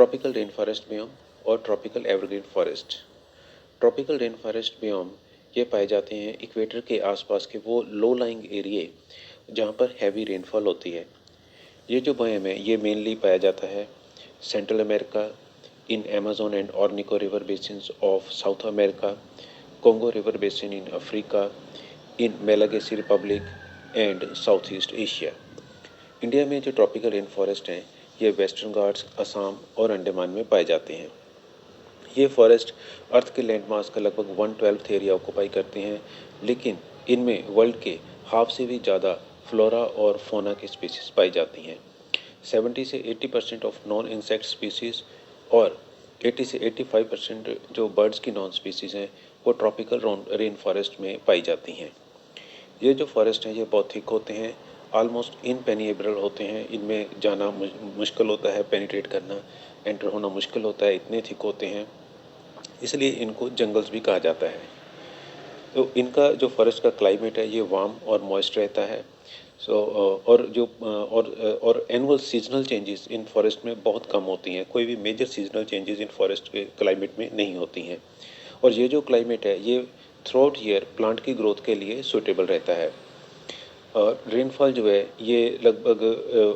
Tropical rain forest biome और tropical evergreen forest. Tropical rain forest biome ये पाए जाते हैं इक्वेटर के आसपास के वो लो लाइंग एरिए जहाँ पर हैवी रेनफॉल होती है। ये जो बियोम है ये मेनली पाया जाता है central America, in Amazon and Orinoco river basins of South America, Congo river basin in Africa, in Malagasy republic and South East Asia. India में जो ट्रॉपिकल रेन फॉरेस्ट हैं ये वेस्टर्न घाट्स, असम और अंडमान में पाए जाते हैं। ये फॉरेस्ट अर्थ के लैंड मास का लगभग 1/12 एरिया ऑक्यूपाई करते हैं, लेकिन इनमें वर्ल्ड के हाफ से भी ज़्यादा फ्लोरा और फोना की स्पीसीज पाई जाती हैं। 70 से 80% ऑफ नॉन इंसेक्ट स्पीसीज और 80 से 85% जो बर्ड्स की नॉन स्पीसीज हैं वो ट्रॉपिकल रेन फॉरेस्ट में पाई जाती हैं। ये जो फॉरेस्ट हैं ये बहुत थिक होते हैं, ऑलमोस्ट इनपेनिएबल होते हैं, इनमें जाना मुश्किल होता है, पेनिट्रेट करना, एंटर होना मुश्किल होता है, इतने थिक होते हैं, इसलिए इनको जंगल्स भी कहा जाता है। तो इनका जो फॉरेस्ट का क्लाइमेट है ये वार्म और मॉइस्ट रहता है। और annual seasonal changes in forest में बहुत कम होती हैं, कोई भी major seasonal changes in forest के क्लाइमेट में नहीं होती हैं। और ये जो क्लाइमेट है ये थ्रू आउट ईयर प्लांट की ग्रोथ के लिए सूटेबल रहता है। और रेनफॉल जो है ये लगभग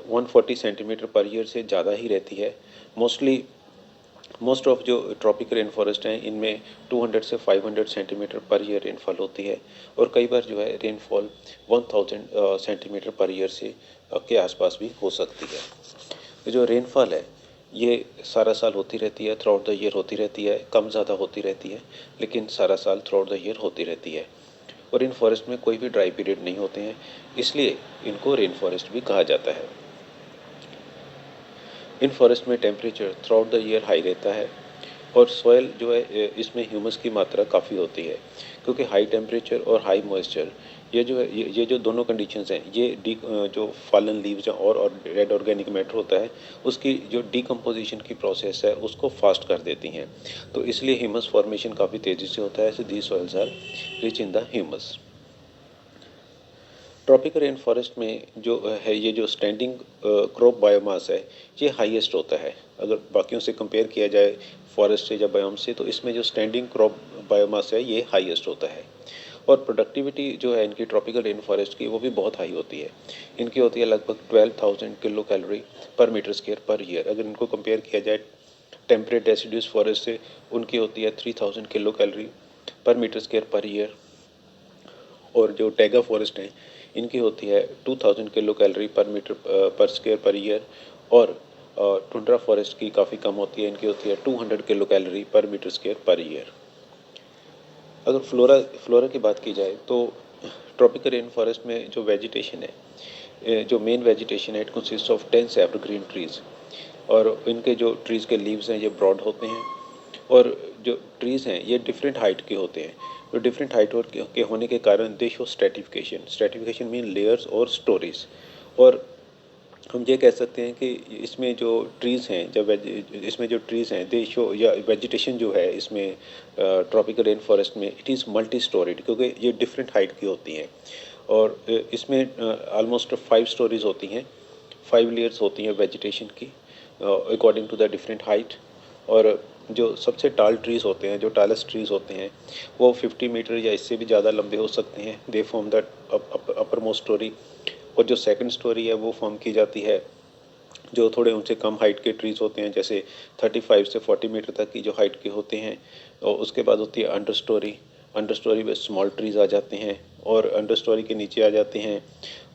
140 सेंटीमीटर पर ईयर से ज़्यादा ही रहती है। मोस्ट ऑफ जो ट्रॉपिकल रेन फॉरेस्ट हैं इनमें 200 से 500 सेंटीमीटर पर ईयर रेनफॉल होती है, और कई बार जो है रेनफॉल 1000 सेंटीमीटर पर ईयर से के आसपास भी हो सकती है। तो जो रेनफॉल है ये सारा साल होती रहती है, थ्रू आउट द ईयर होती रहती है, कम ज़्यादा होती रहती है, लेकिन सारा साल थ्रू आउट द ईयर होती रहती है। और इन फॉरेस्ट में कोई भी ड्राई पीरियड नहीं होते हैं, इसलिए इनको रेन फॉरेस्ट भी कहा जाता है। इन फॉरेस्ट में temperature through out the year high रहता है, और सॉइल जो है इसमें ह्यूमस की मात्रा काफ़ी होती है, क्योंकि हाई टेम्परेचर और हाई मॉइस्चर ये जो है ये जो दोनों कंडीशंस हैं ये जो फॉलन लीव्स और रेड ऑर्गेनिक मैटर होता है उसकी जो डिकम्पोजिशन की प्रोसेस है उसको फास्ट कर देती हैं। तो इसलिए ह्यूमस फॉर्मेशन काफ़ी तेज़ी से होता है, so these soils are rich in the humus. Tropical rain forest में जो है ये जो स्टैंडिंग क्रॉप बायोमास है ये हाईएस्ट होता है। अगर बाकियों से कंपेयर किया जाए फॉरेस्ट से या बायोम से, तो इसमें जो स्टैंडिंग क्रॉप बायोमास है ये हाईएस्ट होता है। और प्रोडक्टिविटी जो है इनकी ट्रॉपिकल रेन फॉरेस्ट की वो भी बहुत हाई होती है। इनकी होती है लगभग 12,000 किलो कैलोरी पर मीटर स्क्वायर पर ईयर। अगर इनको कंपेयर किया जाए टेम्परेट डेसिड्यूस फॉरेस्ट से, उनकी होती है 3,000 किलो कैलोरी पर मीटर स्क्वायर पर ईयर। और जो टैगा फॉरेस्ट हैं इनकी होती है 2000 किलो कैलोरी पर मीटर पर स्क्वायर पर ईयर। और टुंड्रा फॉरेस्ट की काफ़ी कम होती है, इनकी होती है 200 किलो कैलोरी पर मीटर स्क्वायर पर ईयर। अगर फ्लोरा की बात की जाए तो ट्रॉपिकल रेन फॉरेस्ट में जो वेजिटेशन है, जो मेन वेजिटेशन है, it consist of 10 evergreen trees. और इनके जो ट्रीज़ के लीव्स हैं ये ब्रॉड होते हैं, और जो ट्रीज़ हैं ये डिफरेंट हाइट के होते हैं। तो डिफरेंट हाइट के होने के कारण दे शो स्ट्रेटिफिकेशन मीन लेयर्स और स्टोरीज। और हम ये कह सकते हैं कि इसमें जो ट्रीज़ हैं जब इसमें जो ट्रीज़ हैं दे शो या वेजिटेशन जो है इसमें ट्रॉपिकल रेन फॉरेस्ट में इट इज़ मल्टी स्टोरीड, क्योंकि ये डिफरेंट हाइट की होती हैं। और इसमें ऑलमोस्ट 5 स्टोरीज होती हैं, 5 लेयर्स होती हैं वेजिटेशन की according to the different height. और जो सबसे टाल ट्रीज़ होते हैं, जो टालेस्ट ट्रीज़ होते हैं वो 50 मीटर या इससे भी ज़्यादा लंबे हो सकते हैं, they form the upper most story. और जो सेकंड स्टोरी है वो फॉर्म की जाती है जो थोड़े उनसे कम हाइट के ट्रीज़ होते हैं, जैसे 35 से 40 मीटर तक की जो हाइट के होते हैं। और उसके बाद होती है अंडर स्टोरी में स्मॉल ट्रीज़ आ जाते हैं, और अंडर स्टोरी के नीचे आ जाते हैं,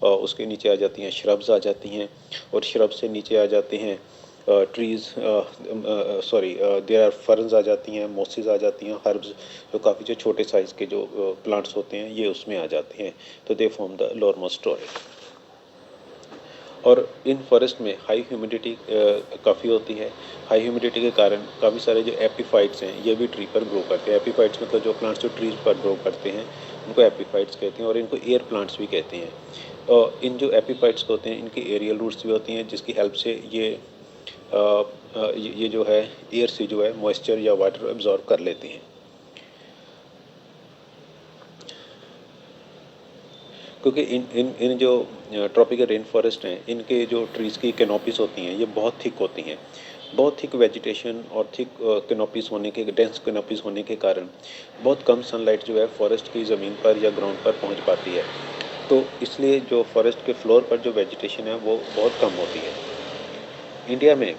और उसके नीचे आ जाती हैं श्रब्स आ जाती हैं, और श्रब से नीचे आ जाते हैं ट्रीज़ देयर आर फर्न्स आ जाती हैं, मॉसेस आ जाती हैं, हर्ब्स जो काफ़ी जो छोटे साइज़ के जो प्लांट्स होते हैं ये उसमें आ जाते हैं। तो they form the lower most story. और इन फॉरेस्ट में हाई ह्यूमिडिटी काफ़ी होती है। हाई ह्यूमिडिटी के कारण काफ़ी सारे जो एपीफाइट्स हैं ये भी ट्री पर ग्रो करते हैं। एपीफाइट्स मतलब जो प्लांट्स जो ट्रीज पर ग्रो करते हैं उनको एपीफाइट्स कहते हैं, और इनको एयर प्लांट्स भी कहते हैं। और इन जो एपीफाइट्स होते हैं इनकी एरियल रूट्स भी होती हैं, जिसकी हेल्प से ये जो है एयर से जो है मॉइस्चर या वाटर एब्जॉर्ब कर लेते हैं। क्योंकि इन इन इन जो ट्रॉपिकल रेन फॉरेस्ट हैं इनके जो ट्रीज़ की कैनोपीज होती हैं ये बहुत थिक होती हैं, बहुत थिक वेजिटेशन और थिक कैनोपीज़ होने के डेंस कैनोपीज़ होने के कारण बहुत कम सनलाइट जो है फॉरेस्ट की ज़मीन पर या ग्राउंड पर पहुंच पाती है। तो इसलिए जो फॉरेस्ट के फ्लोर पर जो वेजिटेशन है वो बहुत कम होती है। इंडिया में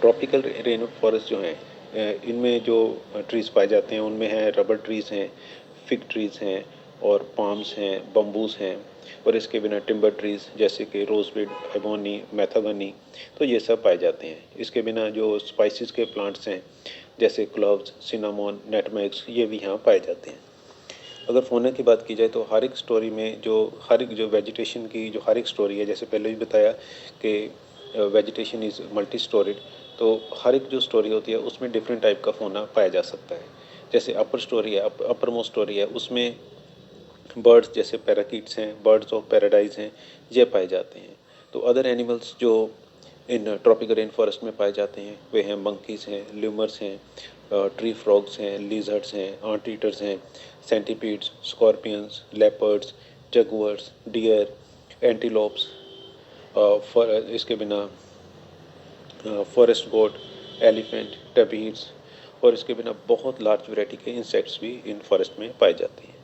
ट्रॉपिकल रेन फॉरेस्ट जो हैं इनमें जो ट्रीज़ पाए जाते हैं उनमें हैं रबर ट्रीज़ हैं, फिग ट्रीज़ हैं और पाम्स हैं, बम्बूस हैं और इसके बिना टिम्बर ट्रीज़ जैसे कि रोजवुड, एबोनी, मैथागनी, तो ये सब पाए जाते हैं। इसके बिना जो स्पाइसेस के प्लांट्स हैं जैसे क्लोव्स, सिनामोन, नेटमेग्स, ये भी यहाँ पाए जाते हैं। अगर फ़ोना की बात की जाए तो हर एक स्टोरी में जो हर एक जो वेजिटेशन की जो हर एक स्टोरी है, जैसे पहले भी बताया कि वेजिटेशन इज़ मल्टी स्टोरीड, तो हर एक जो स्टोरी होती है उसमें डिफरेंट टाइप का फ़ोना पाया जा सकता है। जैसे अपर स्टोरी है, अपर मोस्ट स्टोरी है, उसमें बर्ड्स जैसे पैराकीट्स हैं, बर्ड्स ऑफ पैराडाइज हैं, ये पाए जाते हैं। तो अदर एनिमल्स जो इन ट्रॉपिकल रेन फॉरेस्ट में पाए जाते हैं वे हैं मंकीज़ हैं, ल्यूमर्स हैं, ट्री फ्रॉग्स हैं, लिजर्ड्स हैं, आंट ईटर्स हैं, centipedes, scorpions, leopards, jaguars, deer, antelopes, इसके बिना फॉरेस्ट गोट, एलिफेंट, टबीड्स और इसके बिना बहुत लार्ज वैरायटी के इंसेक्ट्स भी इन फॉरेस्ट में पाए जाते हैं।